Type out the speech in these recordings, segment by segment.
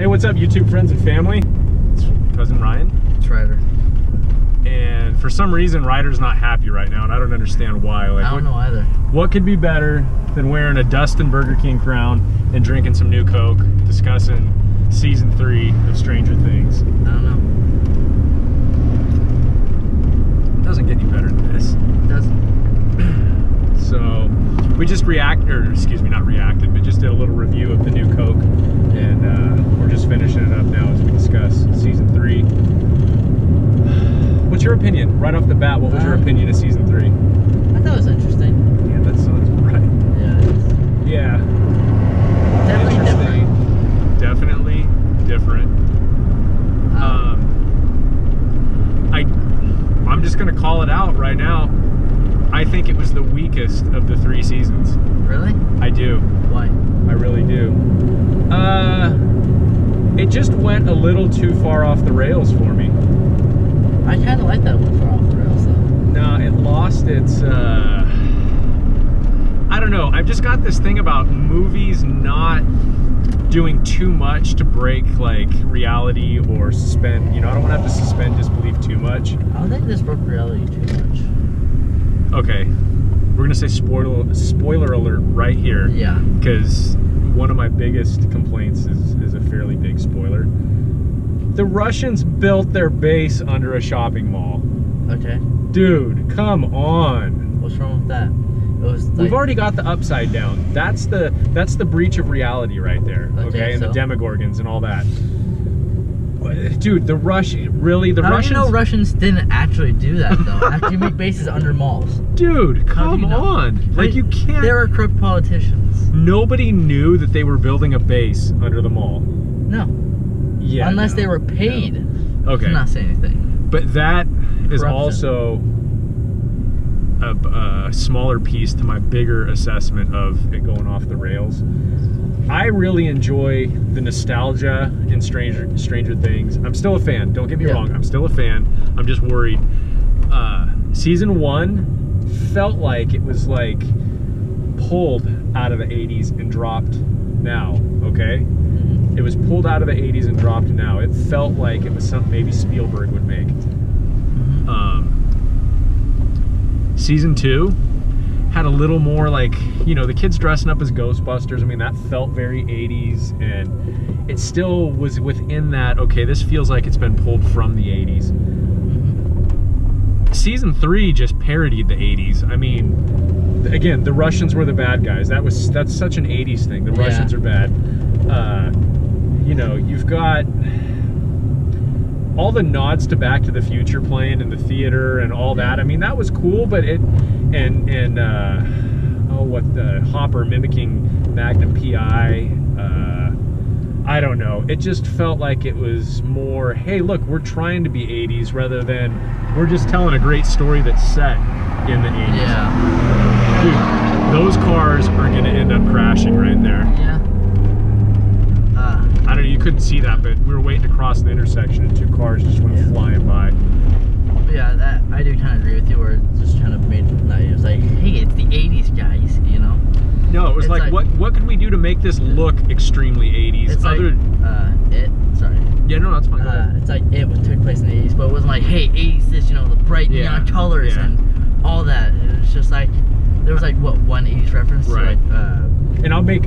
Hey, what's up, YouTube friends and family? It's cousin Ryan. It's Ryder. And for some reason, Ryder's not happy right now, and I don't understand why. Like, I don't know either. What could be better than wearing a Dustin Burger King crown and drinking some New Coke, discussing season 3 of Stranger Things? I don't know. It doesn't get any better than this. It doesn't. So we just not reacted, but just did a little review of the New Coke, and we're just finishing it up now as we discuss season 3. What's your opinion right off the bat? What was your opinion of season 3? I thought it was interesting. Yeah, that sounds right. Yeah, it is. Yeah. Definitely different. Definitely different. I'm just gonna call it out right now. I think it was the weakest of the 3 seasons. Really? I do. Why? I really do. It just went a little too far off the rails for me. I kind of like that one far off the rails though. No, it lost its, I don't know. I've just got this thing about movies not doing too much to break like reality or suspend, you know, I don't want to have to suspend disbelief too much. I don't think this broke reality too much. Okay, we're gonna say spoiler alert right here. Yeah. Because one of my biggest complaints is a fairly big spoiler. The Russians built their base under a shopping mall. Okay. Dude, come on. What's wrong with that? It was like, We've already got the Upside Down. That's the breach of reality right there. Okay, and the Demogorgons and all that. Dude, the Russians. How do you know Russians didn't actually do that though? Actually make bases under malls. Dude, come on. Like, you can't. They were corrupt politicians. Nobody knew that they were building a base under the mall. No. Yeah. Unless they were paid. No. Okay. I'm not saying anything. But that is also a smaller piece to my bigger assessment of it going off the rails. I really enjoy the nostalgia in Stranger Things. I'm still a fan. Don't get me wrong. I'm still a fan. I'm just worried. Season 1 felt like it was like pulled out of the 80s and dropped now. Okay, it was pulled out of the 80s and dropped now. It felt like it was something maybe Spielberg would make. Season 2 had a little more like, you know, the kids dressing up as Ghostbusters. I mean, that felt very 80s, and it still was within that, okay, this feels like it's been pulled from the 80s. Season 3 just parodied the 80s. I mean, again, the Russians were the bad guys. That's such an 80s thing. The Russians are bad. You know, you've got all the nods to Back to the Future playing in the theater and all that. I mean, that was cool, but Hopper mimicking Magnum PI. I don't know. It just felt like it was more, hey, look, we're trying to be 80s rather than we're just telling a great story that's set in the 80s. Yeah. Dude, those cars are going to end up crashing right there. Yeah. I don't know, you couldn't see that, but we were waiting to cross the intersection and 2 cars just went flying by. But yeah, that I do kind of agree with you, where it just kind of made it was like, hey, it's the 80s, guys, you know? No, it was like what could we do to make this look extremely 80s? It's other sorry. Yeah, no, that's fine. It's like it took place in the 80s, but it wasn't like, hey, 80s this, you know, the bright neon colors and all that. It was just like, there was like, what, one 80s reference? Right. To like, and I make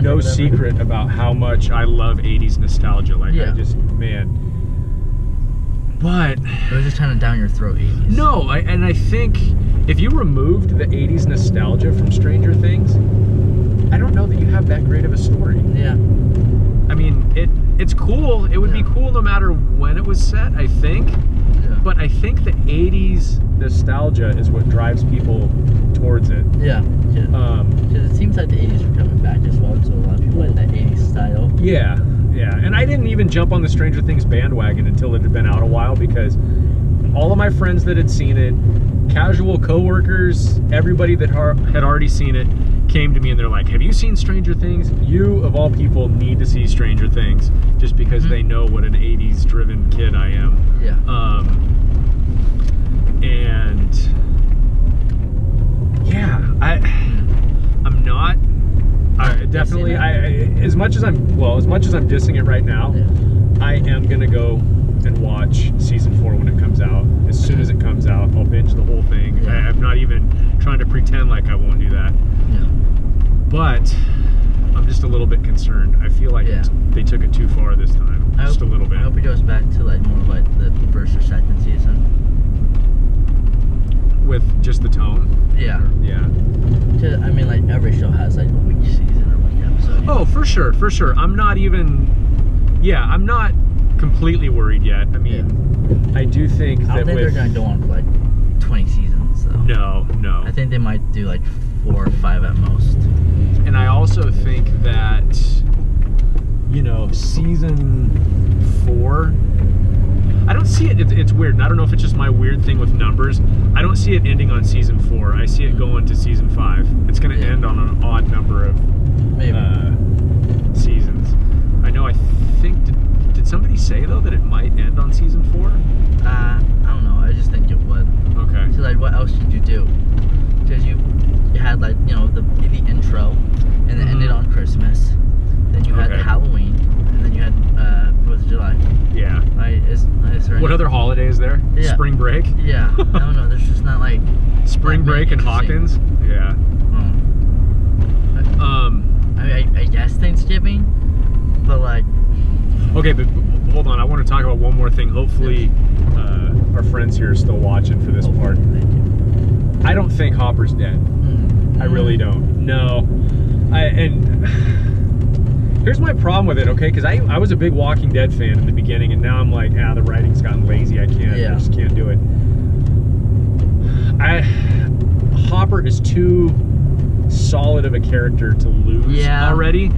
no secret about how much I love 80s nostalgia. Like, I just, man. But it was just kind of down your throat 80s. No, and I think if you removed the 80s nostalgia from Stranger Things, I don't know that you have that great of a story. Yeah. I mean, it's cool. It would be cool no matter when it was set, I think. Yeah. But I think the 80s nostalgia is what drives people towards it. Yeah. Because it seems like the 80s are coming back as well, so a lot of people like that 80s style. Yeah. Yeah, and I didn't even jump on the Stranger Things bandwagon until it had been out a while, because all of my friends that had seen it, casual coworkers, everybody that had already seen it, came to me and they're like, have you seen Stranger Things? You, of all people, need to see Stranger Things, just because they know what an 80s driven kid I am. Yeah. And yeah, I'm not definitely. As much as I'm dissing it right now, I am gonna go and watch season 4 when it comes out. As soon as it comes out, I'll binge the whole thing. Yeah. I'm not even trying to pretend like I won't do that. Yeah. But I'm just a little bit concerned. I feel like they took it too far this time. Just a little bit. I hope it goes back to like more like the first or second season. With just the tone? Yeah. Yeah. I mean, like every show has like a weak season or weak episode. Oh, for sure, for sure. I'm not completely worried yet. I mean, I do think that I don't think they're gonna go on for like 20 seasons though. No. I think they might do like 4 or 5 at most. And I also think that, you know, season 4, I don't see it. It's weird. And I don't know if it's just my weird thing with numbers. I don't see it ending on season 4. I see it going to season 5. It's going to end on an odd number of seasons. I know. I think did somebody say though that it might end on season 4? I don't know. I just think it would. Okay. So like, what else did you do? Because you had like, you know, the intro, and then ended on Christmas. Then you had the Halloween, and then you had 4th of July. Yeah. What other holidays there? Yeah. Spring break? Yeah. I don't know. There's just not like spring break in Hawkins. Yeah. I guess Thanksgiving, but like. Okay, but hold on. I want to talk about one more thing. Hopefully, our friends here are still watching for this part. I don't think Hopper's dead. I really don't. No. Here's my problem with it, okay? Because I was a big Walking Dead fan in the beginning, and now I'm like, the writing's gotten lazy. I just can't do it. Hopper is too solid of a character to lose already.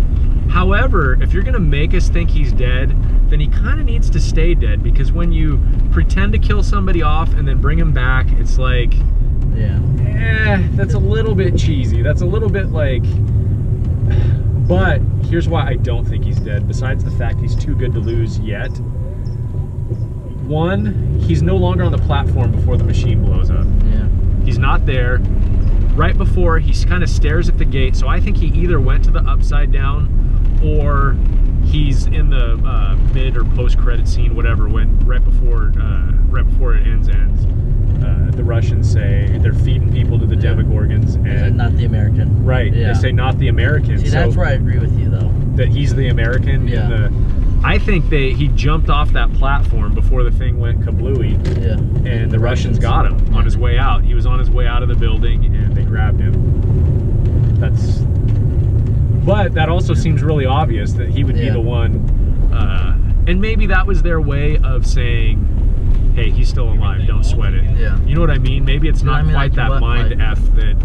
However, if you're gonna make us think he's dead, then he kind of needs to stay dead, because when you pretend to kill somebody off and then bring him back, it's like, that's a little bit cheesy. That's a little bit like, but here's why I don't think he's dead, besides the fact he's too good to lose yet. One, he's no longer on the platform before the machine blows up. Yeah. He's not there. Right before, he kind of stares at the gate, so I think he either went to the Upside Down or he's in the mid or post-credit scene, whatever, when right before it ends, the Russians say they're feeding people to the Demogorgons, and not the American. Right. They say not the American. See, that's where I agree with you though. That he's the American. Yeah. I think he jumped off that platform before the thing went kablooey. Yeah. And the Russians got him on his way out. He was on his way out of the building, and they grabbed him. But that also seems really obvious that he would be the one. And maybe that was their way of saying, hey, he's still alive, don't sweat it. Yeah. You know what I mean? Maybe it's not quite that mind F that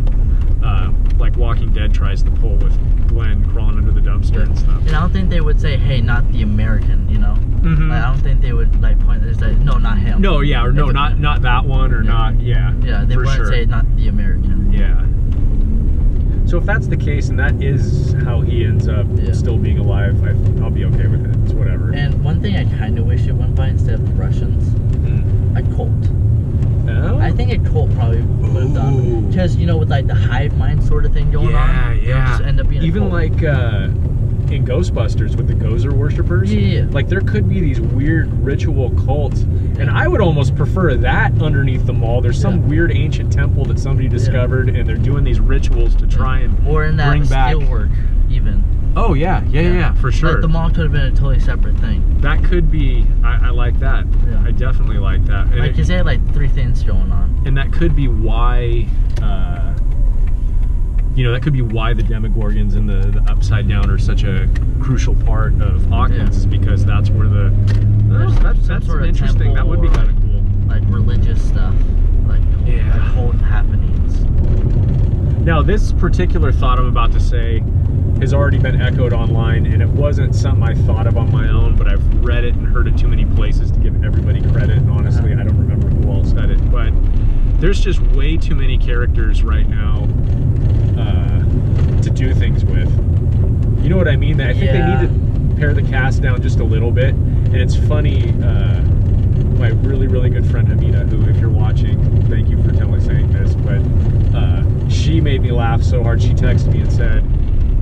like Walking Dead tries to pull with Glenn crawling under the dumpster and stuff. And I don't think they would say, hey, not the American, you know? Like, I don't think they would like point this like, no, not him. No, or no, not that one, or not, Yeah, they wouldn't say not the American. Yeah. So if that's the case, and that is how he ends up still being alive, I'll be okay with it. It's whatever. And one thing I kind of wish it went by instead of the Russians, a cult. Oh? I think a cult probably would have done, because you know, with like the hive mind sort of thing going on, just end up being even a cult. like in Ghostbusters with the Gozer worshippers. Like there could be these weird ritual cults, and I would almost prefer that underneath the mall. There's some weird ancient temple that somebody discovered, and they're doing these rituals to try and or in that bring back steelwork even. Oh yeah, for sure. Like the mall could have been a totally separate thing. That could be. I like that. Yeah. I definitely like that. And like, because they had like 3 things going on. And that could be why. That could be why the Demogorgons and the Upside Down are such a crucial part of Hawkins, is because that's where that's sort of interesting. That would be kind of cool. Like religious stuff, like cult happenings. Now, this particular thought I'm about to say has already been echoed online, and it wasn't something I thought of on my own, but I've read it and heard it too many places to give everybody credit, and honestly, I don't remember who all said it, but there's just way too many characters right now to do things with. You know what I mean? I think they need to pare the cast down just a little bit, and it's funny, my really, really good friend Hamida, who, if you're watching, thank you for saying this, but she made me laugh so hard. She texted me and said,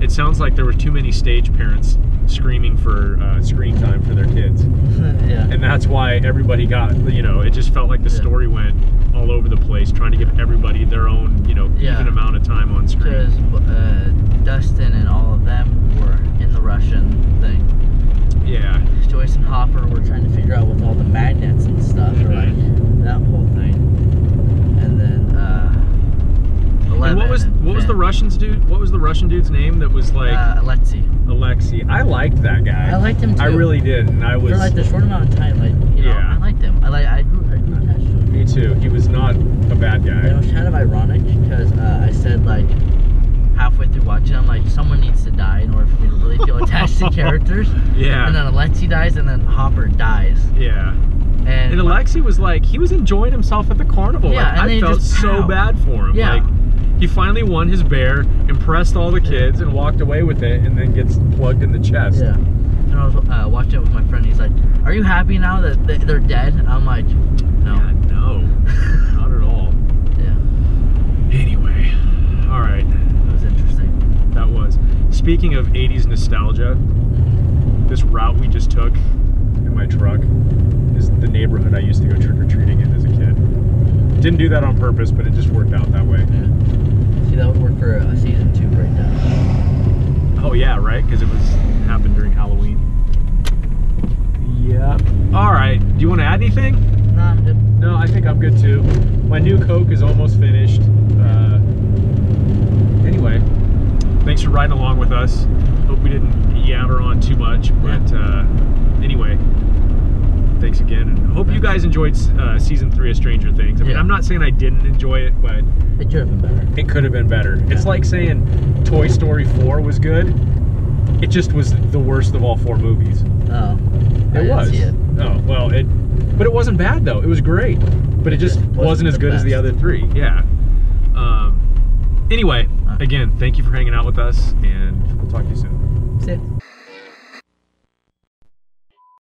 it sounds like there were too many stage parents screaming for screen time for their kids. Yeah. And that's why everybody got, you know, it just felt like the story went all over the place, trying to give everybody their own, you know, even amount of time on screen. Because Dustin and all of them were in the Russian thing. Yeah. Joyce and Hopper were trying to figure out with all the magnets and stuff, like that whole thing. And then 11. And what was the Russian's dude? What was the Russian dude's name that was like Alexei? I liked that guy. I liked him too. I really did, and I was for like the short amount of time, like you know, I liked him. I grew attached to him. Me too. He was not a bad guy. It was kind of ironic because I said like halfway through watching, I'm like, someone needs to die in order for me to really feel attached to characters. Yeah. And then Alexei dies, and then Hopper dies. Yeah. And Alexei was like, he was enjoying himself at the carnival. Yeah, like, I felt so bad for him. Yeah. Like, he finally won his bear, impressed all the kids, and walked away with it, and then gets plugged in the chest. Yeah. And I was watching it with my friend. He's like, "Are you happy now that they're dead?" I'm like, "No, yeah, no, not at all." Yeah. Anyway, all right. That was interesting. That was. Speaking of 80s nostalgia, this route we just took in my truck is the neighborhood I used to go trick-or-treating in as a kid. Didn't do that on purpose, but it just worked out that way. Yeah. See, that would work for season 2 right now. Oh yeah, right? Because it happened during Halloween. Yep. All right. Do you want to add anything? No, I'm good. No, I think I'm good too. My new Coke is almost finished. Anyway, thanks for riding along with us. Hope we didn't yammer on too much, but anyway, thanks again. And I hope you guys enjoyed season 3 of Stranger Things. I mean, I'm not saying I didn't enjoy it, but it could have been better. It could have been better. Yeah. It's like saying Toy Story 4 was good. It just was the worst of all 4 movies. Oh, it was. See it. Oh well, but it wasn't bad though. It was great, but it just wasn't as good as the other 3. Yeah. Anyway, again, thank you for hanging out with us, and we'll talk to you soon. See ya.